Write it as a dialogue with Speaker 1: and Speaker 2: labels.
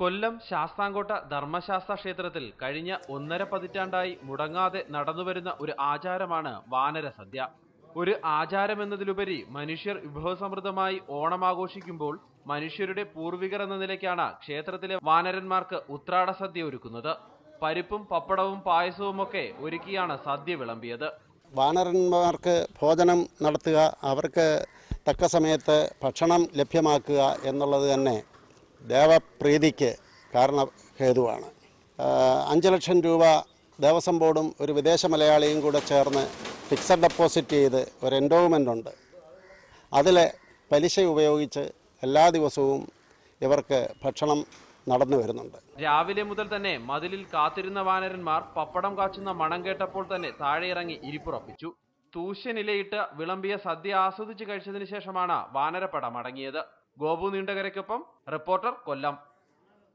Speaker 1: കൊല്ലം ശാസ്താംകോട്ട ധർമ്മശാസ്ത്ര ക്ഷേത്രത്തിൽ കഴിഞ്ഞ 1.5 പതിറ്റാണ്ടായി മുടങ്ങാതെ നടന്നുവരുന്ന ഒരു ആചാരമാണ് വാനരസദ്യ. ഒരു ആചാരമെന്നതിലുപരി മനുഷ്യർ വിഭവസമൃദ്ധമായി ഓണം ആഘോഷിക്കുമ്പോൾ മനുഷ്യരുടെ പൂർവികർ എന്ന നിലയ്ക്കാണ് ക്ഷേത്രത്തിലെ വാനരന്മാർക്ക് ഉത്രാട സദ്യ ഒരുക്കുന്നത്. പരിപ്പും പപ്പടവും പായസവുമൊക്കെ ഒരുക്കിയാണ് സദ്യ വിളമ്പിയത്.
Speaker 2: വാനരന്മാർക്ക് ഭോജനം നടത്തുക, അവർക്ക് തക്ക സമയത്ത് ഭക്ഷണം ലഭ്യമാക്കുക എന്നുള്ളത് തന്നെ ദേവപ്രീതിക്ക് കാരണഹേതുവാണ്. 5 ലക്ഷം രൂപ ദേവസ്വം ബോർഡും ഒരു വിദേശ മലയാളിയും കൂടെ ചേർന്ന് ഫിക്സഡ് ഡെപ്പോസിറ്റ് ചെയ്ത് ഒരു എൻഡോവ്മെൻ്റ് ഉണ്ട്. അതിൽ പലിശ ഉപയോഗിച്ച് എല്ലാ ദിവസവും ഇവർക്ക് ഭക്ഷണം നടന്നു വരുന്നുണ്ട്.
Speaker 1: രാവിലെ മുതൽ തന്നെ മതിലിൽ കാത്തിരുന്ന വാനരന്മാർ പപ്പടം കാച്ചുന്ന മണം കേട്ടപ്പോൾ തന്നെ താഴെയിറങ്ങി ഇരിപ്പുറപ്പിച്ചു. തൂശ്യനിലയിട്ട് വിളമ്പിയ സദ്യ ആസ്വദിച്ച് കഴിച്ചതിന് ശേഷമാണ് വാനരപ്പട മടങ്ങിയത്. ഗോപു നീണ്ടകരയ്ക്കൊപ്പം റിപ്പോർട്ടർ, കൊല്ലം.